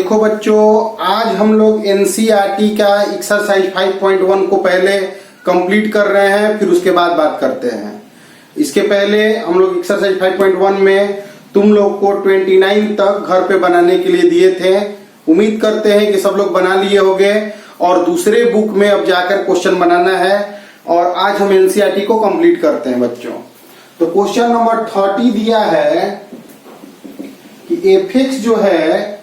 देखो बच्चों, आज हम लोग एनसीईआरटी का एक्सरसाइज 5.1 को पहले कंप्लीट कर रहे हैं, फिर उसके बाद बात करते हैं। इसके पहले हम लोग एक्सरसाइज 5.1 में तुम लोग को 29 तक घर पे बनाने के लिए दिए थे। उम्मीद करते हैं कि सब लोग बना लिए होंगे और दूसरे बुक में अब जाकर क्वेश्चन बनाना है। और आज हम एनसीईआरटी को कंप्लीट करते हैं बच्चों। तो क्वेश्चन नंबर 30 दिया है कि एफ जो है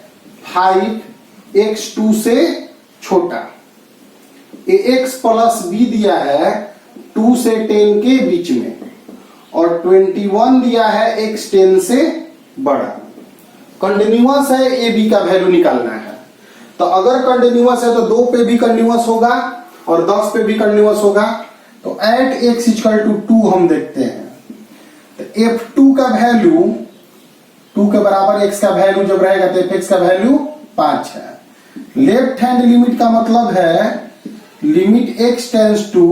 5x2 से छोटा, ax प्लस b दिया है 2 से 10 के बीच में, और 21 दिया है x 10 से बड़ा। कंटिन्यूअस है, a b का वैल्यू निकालना है। तो अगर कंटिन्यूअस है तो 2 पे भी कंटिन्यूअस होगा और 10 पे भी कंटिन्यूअस होगा। तो एट x इक्वल टू 2 हम देखते हैं। तो f2 का वैल्यू 2 के बराबर x का वैल्यू जब रहेगा तो fx का वैल्यू 5 है। लेफ्ट हैंड लिमिट का मतलब है limit x tends to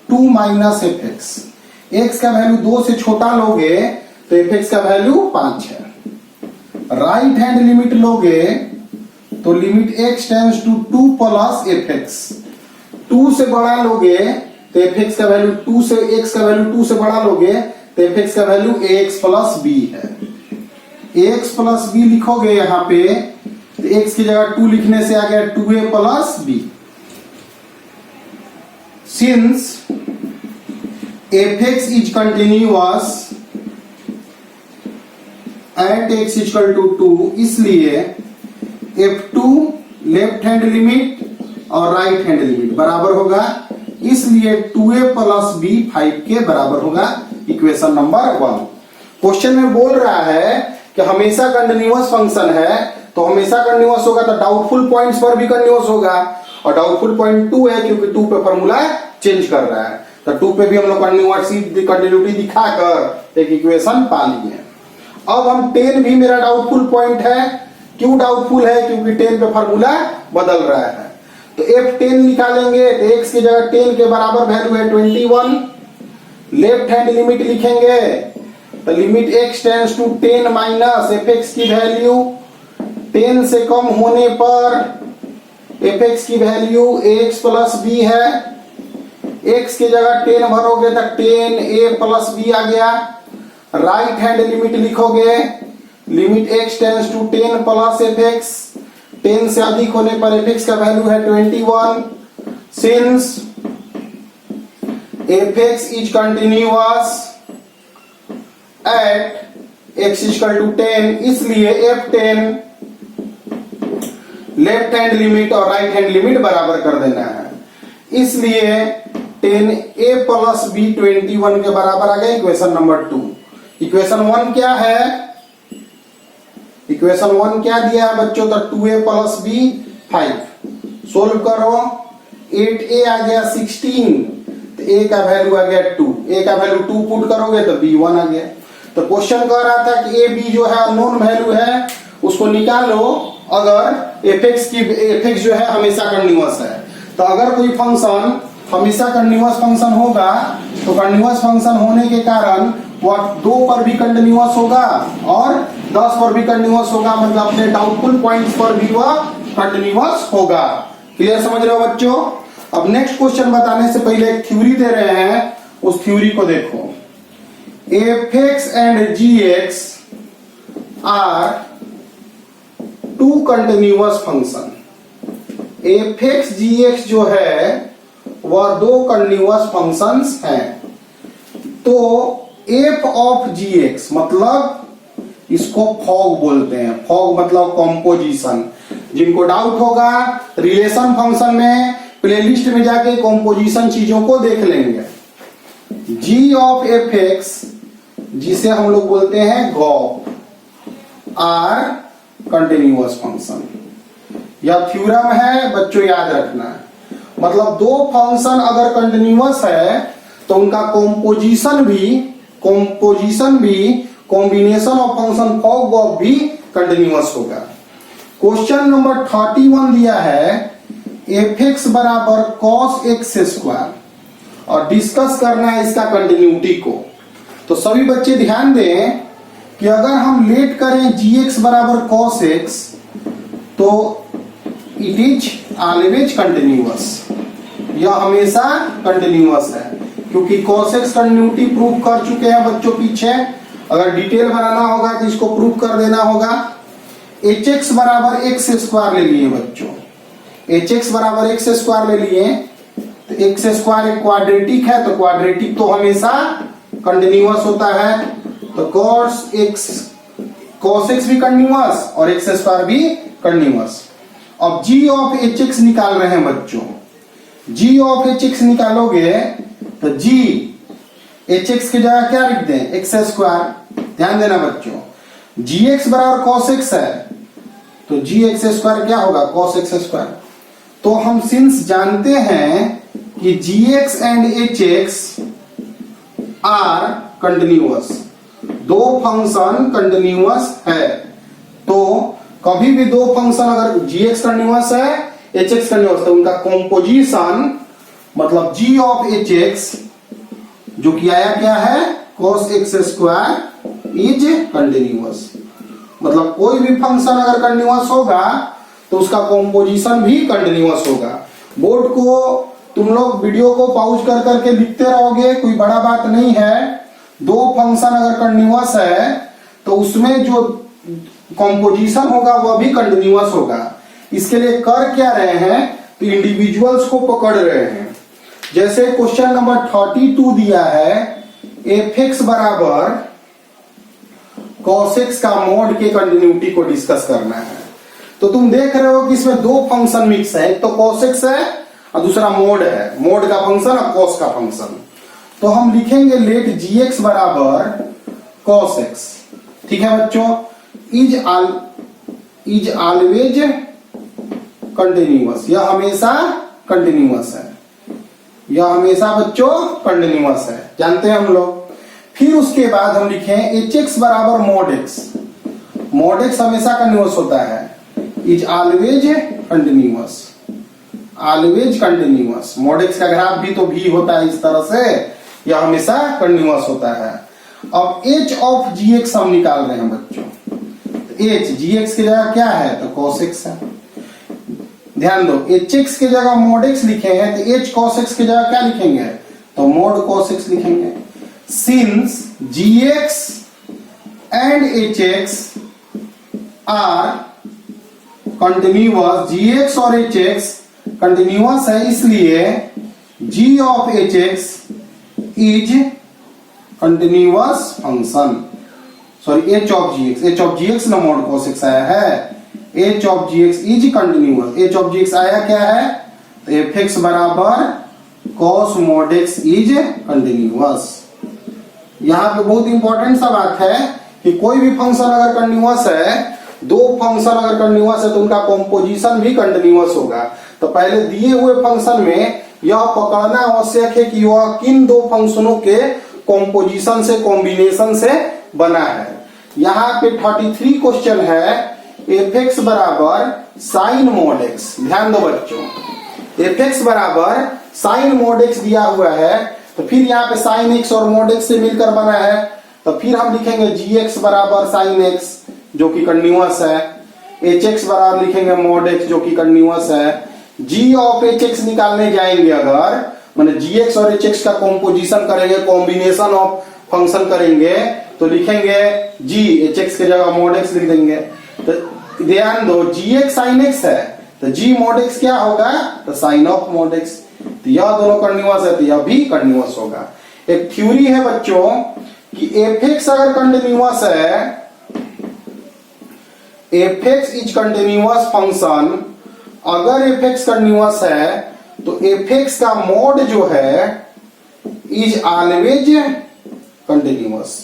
2 minus fx। x का वैल्यू 2 से छोटा लोगे तो fx का वैल्यू 5 है। राइट हैंड लिमिट लोगे तो limit x tends to 2 plus fx। 2 से बड़ा लोगे तो fx का वैल्यू 2 से x का वैल्यू 2 से बड़ा लोगे तो fx का वैल्यू ax प्लस b है। ax प्लस b लिखोगे यहां पे तो x की जगह 2 लिखने से आ गया 2a plus b। Since fx is continuous at x equal to 2, इसलिए f2 लेफ्ट हैंड लिमिट और राइट हैंड लिमिट बराबर होगा, इसलिए 2a प्लस b 5 के बराबर होगा। Equation number 1। क्वेश्चन में बोल रहा है कि हमेशा कंटिन्यूअस फंक्शन है, तो हमेशा कंटिन्यूअस होगा तो डाउटफुल पॉइंट्स पर भी कंटिन्यूअस होगा, और डाउटफुल पॉइंट 2 है क्योंकि 2 पे फॉर्मूला चेंज कर रहा है। तो 2 पे भी हम लोग कंटिन्यूटी दिखाकर एक इक्वेशन पा लिए। अब हम 10 भी मेरा डाउटफुल पॉइंट है। क्यों डाउटफुल है? क्योंकि 10 पे फॉर्मूला बदल रहा है। तो f10 निकालेंगे तो x की जगह 10 के बराबर वैल्यू है 21। लेफ्ट हैंड लिमिट लिखेंगे तो limit x tends to 10 minus fx की वैल्यू 10 से कम होने पर fx की वैल्यू ax प्लस b है। x की जगह 10 भरोगे तो 10a प्लस b आ गया। राइट हैंड लिमिट लिखोगे limit x tends to 10 plus fx। 10 से अधिक होने पर fx का वैल्यू है 21। Since fx is continuous at x equal to 10, इसलिए f10 लेफ्ट हैंड लिमिट और राइट हैंड लिमिट बराबर कर देना है, इसलिए 10a प्लस b 21 के बराबर आ गया। Equation number 2। इक्वेशन 1 क्या है? इक्वेशन 1 क्या दिया है बच्चों? तो 2a प्लस b 5। सोल्व करो, 8a आ गया 16, तो a का वैल्यू आ गया 2। a का वैल्यू 2 पुट करोगे तो b 1 आ गया। तो क्वेश्चन कह रहा था कि a b जो है अननोन वैल्यू है, उसको निकालो अगर fx जो है हमेशा कंटिन्यूअस है। तो अगर कोई फंक्शन हमेशा कंटिन्यूअस फंक्शन होगा तो कंटिन्यूअस फंक्शन होने के कारण वह 2 पर भी कंटिन्यूअस होगा और 10 पर भी कंटिन्यूअस होगा, मतलब अपने डाउटफुल पॉइंट्स पर भी वह कंटिन्यूअस होगा। क्लियर समझ रहे हो बच्चों? अब नेक्स्ट क्वेश्चन बताने से पहले एक थ्योरी दे रहे हैं, उस थ्योरी को देखो। fx and gx are 2 continuous function. fx gx जो है वह 2 कंटिन्यूअस फंक्शंस हैं। तो f ऑफ gx मतलब इसको फॉग बोलते हैं। फॉग मतलब कॉम्पोजिशन। जिनको डाउट होगा रिलेशन फंक्शन में प्लेलिस्ट में जाके कॉम्पोजिशन चीजों को देख लेंगे। g ऑफ fx जिसे हम लोग बोलते हैं गॉप आर कंटिन्यूअस फंक्शन। यह थ्योरम है बच्चों, याद रखना। मतलब 2 फंक्शन अगर कंटिन्यूअस है तो उनका कॉम्पोजिशन भी combination of function fog of भी कंटिन्यूअस होगा। क्वेश्चन नंबर 31 दिया है fx बराबर cos x स्क्वायर और डिस्कस करना है इसका कंटिन्यूटी को। तो सभी बच्चे ध्यान दें कि अगर हम लेट करें gx बराबर cos x तो इट इज ऑलवेज कंटिन्यूअस, यह हमेशा कंटिन्यूअस है, क्योंकि cos x कंटिन्यूटी प्रूव कर चुके हैं बच्चों पीछे। अगर डिटेल बनाना होगा तो इसको प्रूव कर देना होगा। hx बराबर x स्क्वायर ले लिए बच्चों, hx बराबर x स्क्वायर ले लिए, तो x स्क्वायर एक क्वाड्रेटिक है, तो क्वाड्रेटिक तो हमेशा कंटिन्यूअस होता है, तो cos x भी कंटिन्यूअस और x स्क्वायर भी कंटिन्यूअस। अब g ऑफ hx निकाल रहे हैं बच्चों, g ऑफ hx निकालोगे तो g hx की जगह क्या लिख दें, x स्क्वायर। ध्यान देना बच्चों, gx बराबर cos x है, तो gx स्क्वायर क्या होगा, cos x स्क्वायर। तो हम सिंस जानते हैं कि gx and hx are continuous, दो फंक्शन कंटिन्यूअस है, तो कभी भी दो फंक्शन अगर gx कंटिन्यूअस है, hx कंटिन्यूअस, तो उनका कॉम्पोजिशन मतलब g ऑफ hx जो कि आया क्या है, cos x square is continuous. मतलब कोई भी फंक्शन अगर कंटिन्यूअस होगा तो उसका कॉम्पोजिशन भी कंटिन्यूअस होगा। बोर्ड को तुम लोग वीडियो को पॉज कर करके लिखते रहोगे, कोई बड़ा बात नहीं है। दो फंक्शन अगर कंटिन्यूअस है तो उसमें जो कॉम्पोजिशन होगा वह भी कंटिन्यूअस होगा। इसके लिए कर क्या रहे हैं, तो इंडिविजुअल्स को पकड़ रहे हैं। जैसे क्वेश्चन नंबर 32 दिया है, fx बराबर cos x का मोड के कंटिन्यूटी को डिस्कस करना है। तो तुम देख रहे हो कि इसमें दो फंक्शन मिक्स है, एक तो cos x है और दूसरा मोड है, मोड का फंक्शन और cos का फंक्शन। तो हम लिखेंगे लेट gx बराबर cos x, ठीक है बच्चों, इज ऑलवेज कंटिन्यूअस, यह हमेशा कंटिन्यूअस है, यह हमेशा बच्चों कंटिन्यूअस है, जानते हैं हम लोग। फिर उसके बाद हम लिखें hx बराबर mod x, mod x हमेशा कंटिन्यूअस होता है, is always continuous, always continuous. mod x का ग्राफ भी तो v होता है इस तरह से, यह हमेशा कंटिन्यूअस होता है। अब h ऑफ gx हम निकाल रहे हैं बच्चों, h gx की जगह क्या है, तो cos x है। ध्यान दो, hx की जगह mod x लिखे हैं, तो h cos x की जगह क्या लिखेंगे, तो mod cos x लिखेंगे। Since gx and hx are continuous, gx और hx कंटिन्यूअस है, इसलिए g of hx is continuous function, sorry h of gx ना mod cos x आया है, h of gx is continuous. h of gx आया क्या है, तो fx बराबर cos mod x is continuous. यहाँ पे बहुत इंपॉर्टेंट सा बात है कि कोई भी फंक्शन अगर कंटिन्यूअस है, दो फंक्शन अगर कंटिन्यूअस है तो उनका कॉम्पोजिशन भी कंटिन्यूअस होगा। तो पहले दिए हुए फंक्शन में यह पकड़ना आवश्यक है कि वह किन दो फंक्शनों के कॉम्पोजिशन से, कॉम्बिनेशन से बना है। यहाँ पे 33 क्वेश्चन है, fx बराबर साइन मोड x। ध्यान दो बच्चों, fx बराबर साइन मोड x दिया हुआ है, तो फिर यहाँ पे साइन x और मोड x से मिलकर बना है, तो फिर हम लिखेंगे gx बराबर साइन x जो कि कंटिन्यूअस है, hx बराबर लिखेंगे मोड x जो कि कंटिन्यूअस है। g ऑफ hx निकालने जाएंगे अगर, माने gx और hx का कॉम्पोजिशन करेंगे, कॉम्बिनेशन ऑफ फंक्शन करेंगे, तो लिखेंगे g, hx की जगह मोड x लिख देंगे। तो ध्यान दो, gx sin x है, तो g mod x क्या होगा, तो साइन ऑफ mod x। तो यह दोनों कंटिन्यूअस है, तो यह भी कंटिन्यूअस होगा। एक थ्योरी है बच्चों कि fx अगर कंटिन्यूअस है, fx इज कंटिन्यूअस फंक्शन, अगर fx कंटिन्यूअस है तो fx का मोड जो है इज ऑलवेज कंटिन्यूअस।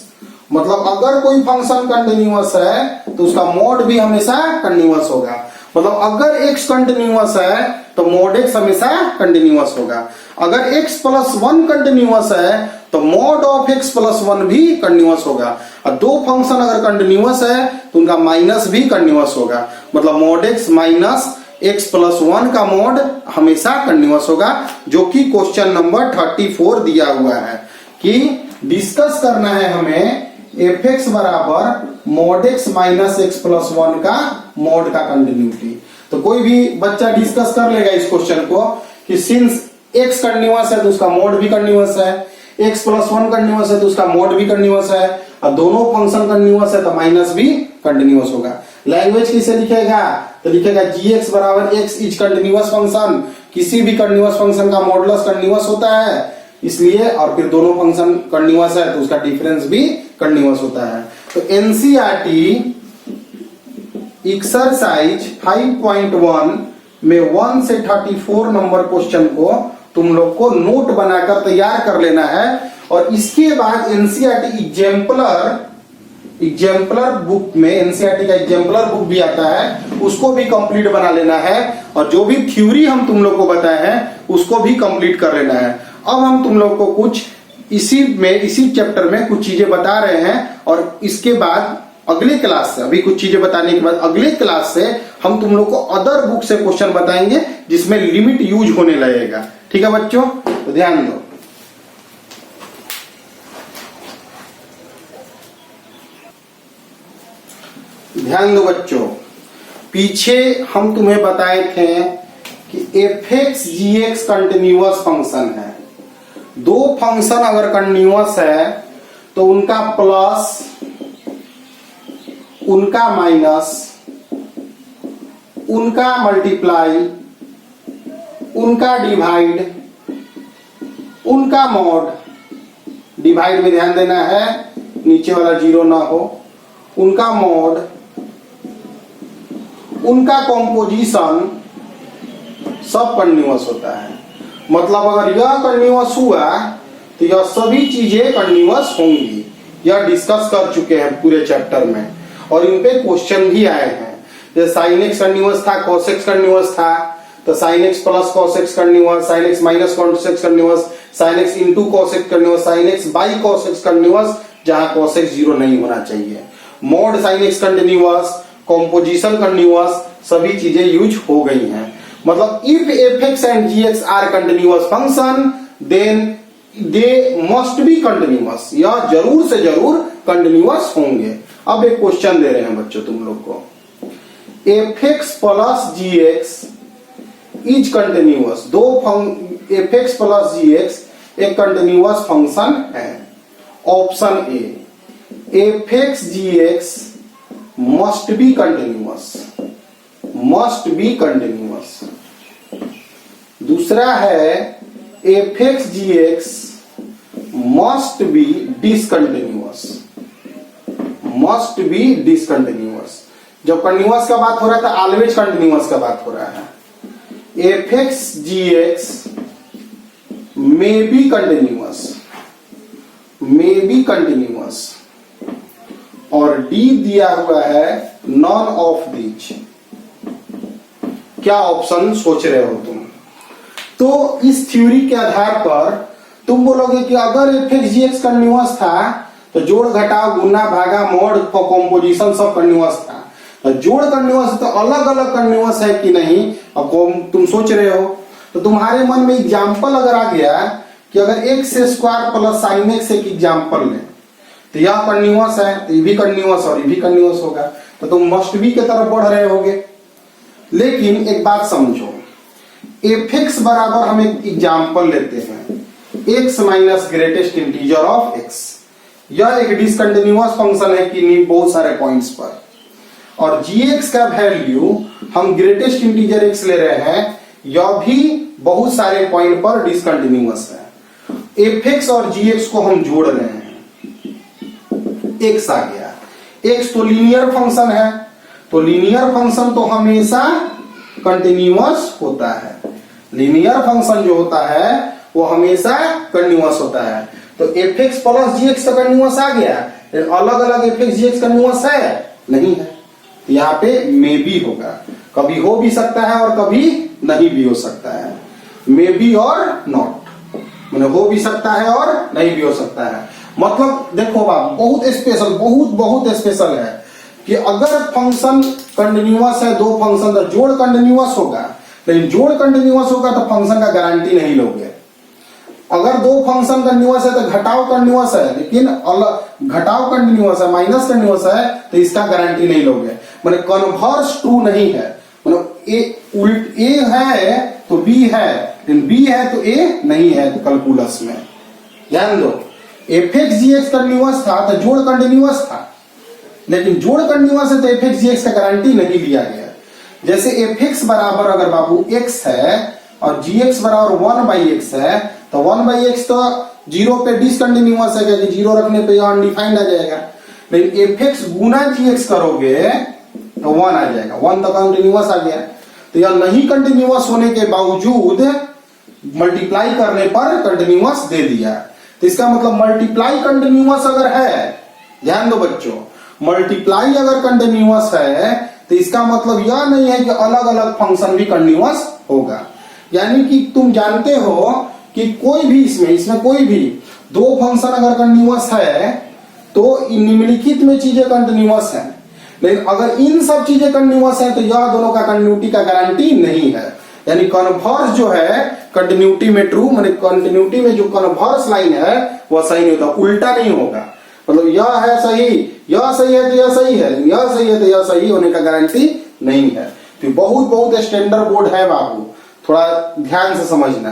मतलब अगर कोई फंक्शन कंटिन्यूअस है तो उसका मोड भी हमेशा कंटिन्यूअस होगा। मतलब अगर x कंटिन्यूअस है तो मोड x हमेशा कंटिन्यूअस होगा। अगर x प्लस 1 कंटिन्यूअस है तो मोड ऑफ x प्लस 1 भी कंटिन्यूअस होगा। और दो फंक्शन अगर कंटिन्यूअस है तो उनका माइनस भी कंटिन्यूअस होगा। मतलब mode x minus x plus 1 का मोड हमेशा कंटिन्यूअस होगा, जो कि क्वेश्चन नंबर 34 दिया हुआ है कि डिस्कस करना है हमें fx बराबर mode x minus x plus 1 का मोड का कंटिन्यूटी। तो कोई भी बच्चा डिस्कस कर लेगा इस क्वेश्चन को कि सिंस x कंटिन्यूअस है तो उसका मोड भी कंटिन्यूअस है, x प्लस 1 कंटिन्यूअस है तो उसका मोड भी कंटिन्यूअस है, और दोनों फंक्शन कंटिन्यूअस है तो माइनस भी कंटिन्यूअस होगा। लैंग्वेज किसे लिखेगा? तो लिखेगा gx बराबर x इज कंटिन्यूअस फंक्शन, किसी भी कंटिन्यूअस फंक्शन का मॉडुलस कंटिन्यूअस होता है इसलिए, और फिर दोनों फंक्शन कंटिन्यूअस है तो उसका डिफरेंस भी कंटिन्यूअस होता है। तो एनसीईआरटी एक्सरसाइज 5.1 में 1 से 34 नंबर क्वेश्चन को तुम लोग को नोट बनाकर तैयार कर लेना है, और इसके बाद एनसीईआरटी एग्जाम्पलर बुक में एनसीईआरटी का एग्जाम्पलर बुक भी आता है, उसको भी कंप्लीट बना लेना है, और जो भी थ्योरी हम तुम लोग को बताए हैं उसको भी कंप्लीट कर लेना है। अब हम तुम लोग को कुछ इसी चैप्टर में कुछ चीजें बता रहे हैं, और इसके बाद अगले क्लास से, अभी कुछ चीजें बताने के बाद अगले क्लास से हम तुम लोग को अदर बुक से क्वेश्चन बताएंगे जिसमें लिमिट यूज होने लगेगा। ठीक है बच्चों, तो ध्यान दो। ध्यान दो बच्चों, पीछे हम तुम्हें बताए थे कि fx gx कंटिन्यूअस फंक्शन है। दो फंक्शन अगर कंटिन्यूअस है तो उनका प्लस, उनका माइनस, उनका मल्टीप्लाई, उनका डिवाइड, उनका मॉड, डिवाइड में ध्यान देना है नीचे वाला जीरो ना हो, उनका मॉड, उनका कॉम्पोजिशन सब कंटिन्यूअस होता है। मतलब अगर यह कंटिन्यूअस हुआ तो यह सभी चीजें कंटिन्यूअस होंगी। यह डिस्कस कर चुके हैं पूरे चैप्टर में, और इन पे क्वेश्चन भी आए हैं। जैसे साइन एक्स कंटिन्यूअस था, cos x कंटिन्यूअस था, तो sine x plus cos x continuous, sine x minus cos x continuous, sine x into cos x continuous, sine x by cos x continuous, जहां cos x zero नहीं होना चाहिए, mod sine x continuous, composition continuous, सभी चीजें use हो गई हैं। मतलब if fx and gx are continuous function then they must be continuous, या जरूर से जरूर कंटिन्यूअस होंगे। अब एक क्वेश्चन दे रहे हैं बच्चों तुम लोग को, fx plus gx is continuous. दो fx प्लस gx एक कंटिन्यूअस फंक्शन है। Option A, fx gx must be continuous, must be continuous. दूसरा है fx gx must be discontinuous, must be discontinuous. जब कंटिन्यूअस का बात हो रहा है तो ऑलवेज कंटिन्यूअस का बात हो रहा है। fx gx may be continuous, may be continuous, और डी दिया हुआ है नॉन ऑफ दीज। क्या ऑप्शन सोच रहे हो तुम? तो इस थ्योरी के आधार पर तुम बोलोगे कि अगर fx gx कंटिन्यूअस था तो जोड़ घटाव गुना भागा मॉड कॉम्पोजिशन सब कंटिन्यूअस था। तो जोड़ कंटिन्यूअस तो अलग अलग कंटिन्यूअस है कि नहीं, अब तुम सोच रहे हो। तो तुम्हारे मन में एग्जाम्पल अगर आ गया कि अगर x square plus sine x एक एग्जाम्पल ले, तो यह कंटिन्यूअस है तो ये भी कंटिन्यूअस और ये भी कंटिन्यूअस होगा, तो तुम मस्ट बी की तरफ बढ़ रहे होगे। लेकिन एक बात समझो, fx बराबर हम एक एग्जाम्पल लेते हैं, x minus greatest integer of x। यह एक डिसकंटिन्यूअस फंक्शन है कि नहीं बहुत सारे पॉइंट्स पर, और gx का वैल्यू हम ग्रेटेस्ट इंटीजर x ले रहे हैं, यह भी बहुत सारे पॉइंट पर डिसकंटिन्यूअस है। fx और gx को हम जोड़ रहे हैं, x आ गया। x तो लीनियर फंक्शन है, तो लीनियर फंक्शन तो हमेशा कंटिन्यूअस होता है। लीनियर फंक्शन जो होता है वो हमेशा कंटिन्यूअस होता है। तो fx प्लस gx का कंटिन्यूअस आ गया, अलग अलग fx gx कंटिन्यूअस है नहीं है, यहाँ पे मे बी होगा, कभी हो भी सकता है और कभी नहीं भी हो सकता है। मे बी और नॉट, मैंने हो भी सकता है और नहीं भी हो सकता है। मतलब देखो बाप, बहुत स्पेशल, बहुत स्पेशल है कि अगर फंक्शन कंटिन्यूअस है, दो फंक्शन का जोड़ कंटिन्यूअस होगा, लेकिन जोड़ कंटिन्यूअस होगा तो फंक्शन का गारंटी नहीं लोगे। अगर दो फंक्शन कंटिन्यूअस है तो घटाव कंटिन्यूअस है, लेकिन घटाव कंटिन्यूअस है, माइनस कंटिन्यूअस है, तो इसका गारंटी नहीं लोगे। माने कन्वर्स ट्रू नहीं है, मतलब ए है तो बी है, लेकिन बी है तो ए नहीं है कैलकुलस में। ध्यान दो, एफ एक्स जी एक्स कंटिन्यूअस था तो जोड़ कंटिन्यूअस था, लेकिन जोड़ कंटिन्यूअस है तो एफ एक्स जी एक्स का गारंटी नहीं लिया गया। जैसे एफ एक्स बराबर अगर बाबू एक्स है और जी एक्स बराबर 1/x है, तो 1/x तो जीरो पे डिसकंटिन्यूअस है, क्योंकि जीरो रखने पे यह अनडिफाइंड आ जाएगा। लेकिन एफ एक्स गुना जी एक्स करोगे तो 1 आ जाएगा, 1 तो कंटिन्यूअस आ गया। तो यह नहीं कंटिन्यूअस होने के बावजूद मल्टीप्लाई करने पर कंटिन्यूअस दे दिया। तो इसका मतलब मल्टीप्लाई कंटिन्यूअस अगर है, ध्यान दो बच्चों, मल्टीप्लाई अगर कंटिन्यूअस है तो इसका मतलब यह नहीं है कि अलग अलग फंक्शन भी कंटिन्यूअस होगा। यानी कि तुम जानते हो कि कोई भी इसमें कोई भी दो फंक्शन अगर कंटिन्यूअस है तो निम्नलिखित में चीजें कंटिन्यूअस है, लेकिन अगर इन सब चीजें कंटिन्यूअस है तो यह दोनों का कंटिन्यूटी का गारंटी नहीं है। यानी कन्वर्स जो है कंटिन्यूटी में ट्रू, माने कंटिन्यूटी में जो कन्वर्स लाइन है वह सही नहीं होता, उल्टा नहीं होगा। मतलब यह है सही, यह सही है तो यह सही है, यह सही है तो यह सही होने का गारंटी नहीं है। तो बहुत स्टैंडर्ड बोर्ड है बाबू, थोड़ा ध्यान से समझना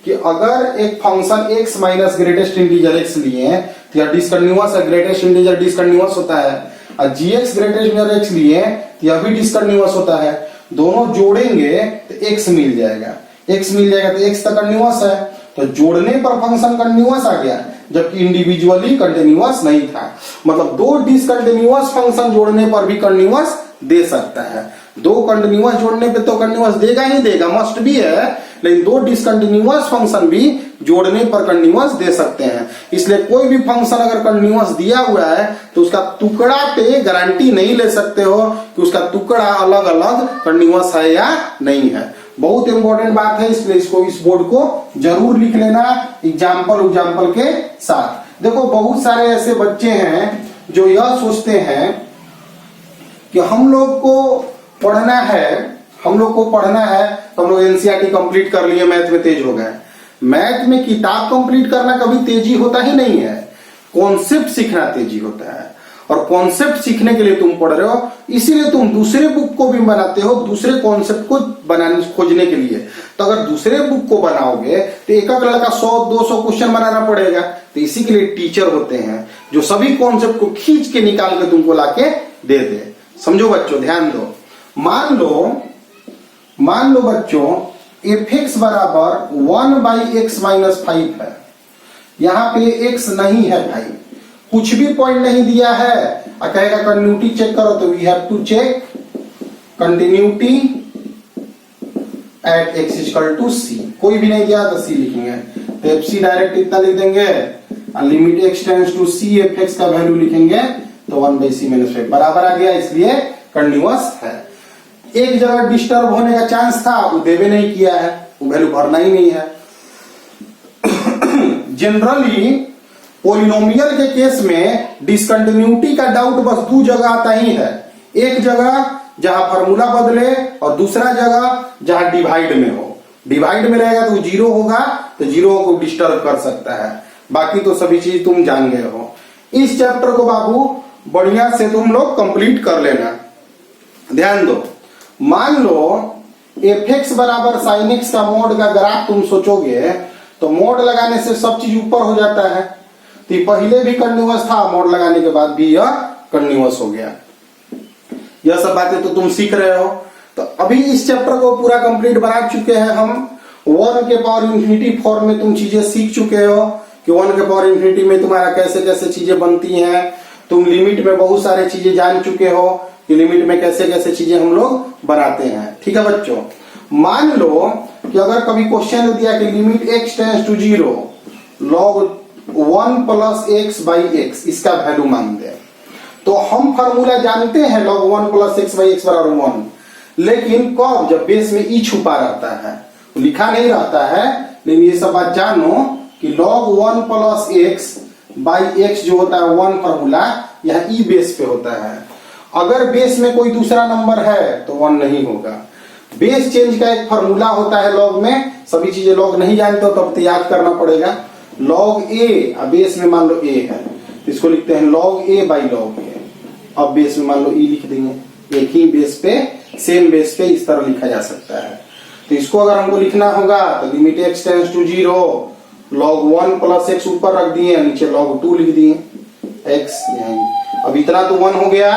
कि अगर एक function x minus greatest integer x लिए तो यह डिसकंटिन्यूअस है, ग्रेटेस्ट इंटीजर डिसकंटिन्यूअस होता है, और gx ग्रेटेस्ट इंटीजर x लिए तो यह भी डिसकंटिन्यूअस होता है। दोनों जोड़ेंगे तो x मिल जाएगा, x मिल जाएगा तो x तो कंटिन्यूअस है, तो जोड़ने पर फंक्शन कंटिन्यूअस आ गया, जबकि इंडिविजुअली कंटिन्यूअस नहीं था। मतलब दो डिसकंटिन्यूअस फंक्शन जोड़ने पर भी कंटिन्यूअस दे सकता है। दो कंटिन्यूअस जोड़ने पे तो कंटिन्यूअस देगा ही देगा, मस्ट भी है, लेकिन दो डिसकंटिन्यूअस फंक्शन भी जोड़ने पर कंटिन्यूअस दे सकते हैं। इसलिए कोई भी फंक्शन अगर कंटिन्यूअस दिया हुआ है तो उसका टुकड़ा पे गारंटी नहीं ले सकते हो कि उसका टुकड़ा अलग अलग कंटिन्यूअस है या नहीं है। बहुत इंपॉर्टेंट बात है, इसलिए इसको इस बोर्ड को जरूर लिख लेना एग्जाम्पल के साथ। देखो बहुत सारे ऐसे बच्चे हैं जो यह सोचते हैं कि हम लोग को पढ़ना है तो हम लोग एनसीईआरटी कंप्लीट कर लिए, मैथ में तेज हो गए। मैथ में किताब कंप्लीट करना कभी तेजी होता ही नहीं है, कॉन्सेप्ट सीखना तेजी होता है। और कॉन्सेप्ट सीखने के लिए तुम पढ़ रहे हो, इसीलिए तुम दूसरे बुक को भी बनाते हो, दूसरे कॉन्सेप्ट को बनाने खोजने के लिए। तो अगर दूसरे बुक को बनाओगे तो एक लड़का 100-200 क्वेश्चन बनाना पड़ेगा। तो इसी के लिए टीचर होते हैं जो सभी कॉन्सेप्ट को खींच के निकाल के तुमको लाके दे दे। समझो बच्चों, ध्यान दो। मान लो बच्चों एफ एक्स बराबर 1/x-5 है। यहाँ पे x नहीं है भाई, कुछ भी पॉइंट नहीं दिया है, और कहेगा कंटिन्यूटी चेक करो, तो we have to check continuity at x equal to c। कोई भी नहीं दिया तो c लिखेंगे, तो एफ सी डायरेक्ट इतना लिख देंगे, और limit x tends to c f x का वैल्यू लिखेंगे तो 1/c-5 बराबर आ गया, इसलिए कंटिन्यूअस है। एक जगह डिस्टर्ब होने का चांस था, वो देवे नहीं किया है, वो वैल्यू भरना ही नहीं है। जनरली पोलिनोमियल के केस में डिसकंटिन्यूटी का डाउट बस दो जगह आता ही है। एक जगह जहां फार्मूला बदले, और दूसरा जगह जहां डिवाइड में हो। डिवाइड में रहेगा तो जीरो होगा, तो जीरो को डिस्टर्ब कर सकता है। बाकी तो सभी चीज तुम जान गए हो। इस चैप्टर को बाबू बढ़िया से तुम लोग कंप्लीट कर लेना। ध्यान दो, मान लो एफ एक्स बराबर साइन एक्स का मोड का ग्राफ तुम सोचोगे तो मोड लगाने से सब चीज ऊपर हो जाता है। तो ये पहले भी कंटिन्यूअस था, मोड लगाने के बाद भी यह कंटिन्यूअस हो गया। यह सब बातें तो तुम सीख रहे हो। तो अभी इस चैप्टर को पूरा कंप्लीट बना चुके हैं हम। 1 के पावर इंफिनिटी फॉर्म में तुम चीजें सीख चुके हो कि 1 के पावर इंफिनिटी में तुम्हारा कैसे कैसे चीजें बनती हैं। तुम लिमिट में बहुत सारे चीजें जान चुके हो कि लिमिट में कैसे कैसे चीजें हम लोग बनाते हैं। ठीक है बच्चों, मान लो कि अगर कभी क्वेश्चन दिया कि limit x tends to 0 log 1 + x/x, इसका वैल्यू मान दे, तो हम फार्मूला जानते हैं log 1 + x/x बराबर 1, लेकिन कब, जब बेस में ई छुपा रहता है, लिखा नहीं रहता है। लेकिन ये सब बात जानो कि log 1 + x/x जो होता है 1 फार्मूला, यह ई बेस पे होता है। अगर बेस में कोई दूसरा नंबर है तो 1 नहीं होगा। बेस चेंज का एक फार्मूला होता है लॉग में, सभी चीजें लॉग नहीं जानते हो तब तो याद करना पड़ेगा। log a, अब बेस में मान लो a है, इसको लिखते हैं log a/log a। अब बेस में मान लो e लिख देंगे, एक ही बेस पे सेम बेस पे इस तरह लिखा जा सकता है। तो इसको अगर हमको लिखना होगा तो limit x tends to 0 log 1 plus x ऊपर रख दिए, नीचे log 2 लिख दिए, x यहीं। अब इतना तो 1 हो गया,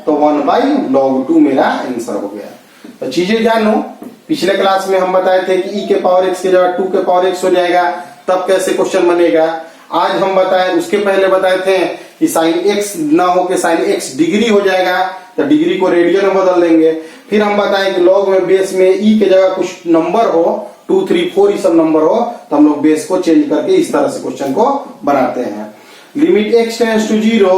तो 1 बाई log 2 मेरा आंसर हो गया। तो चीजें जानो, पिछले क्लास में हम बताए थे कि e के पावर x की जगह 2 के पावर x हो जाएगा, तब कैसे क्वेश्चन बनेगा। आज हम बताए, उसके पहले बताए थे कि साइन x ना हो के साइन x डिग्री हो जाएगा, तो डिग्री को रेडियन में बदल देंगे। फिर हम बताए कि लॉग में बेस में e के जगह कुछ नंबर हो, 2, 3, 4 ये सब नंबर हो, तो हम लोग बेस को चेंज करके इस तरह से क्वेश्चन को बनाते हैं। Limit x tends to 0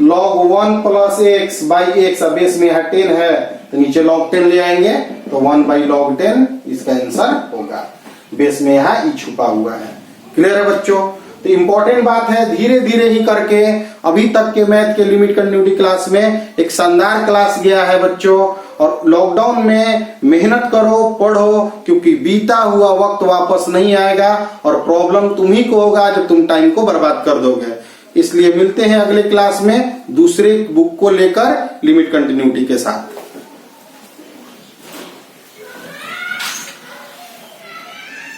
log 1 plus x by x, base में 10 है तो नीचे log 10 ले आएंगे, तो 1 बाई log 10 इसका आंसर होगा। बेस में यहाँ e छुपा हुआ है। क्लियर है बच्चों? तो इंपॉर्टेंट बात है, धीरे धीरे ही करके अभी तक के मैथ के लिमिट कंटिन्यूटी क्लास में एक शानदार क्लास गया है बच्चों। और लॉकडाउन में मेहनत करो, पढ़ो, क्योंकि बीता हुआ वक्त वापस नहीं आएगा और प्रॉब्लम तुम्ही को होगा जब तुम टाइम को बर्बाद कर दोगे। इसलिए मिलते हैं अगले क्लास में दूसरे बुक को लेकर लिमिट कंटिन्यूटी के साथ।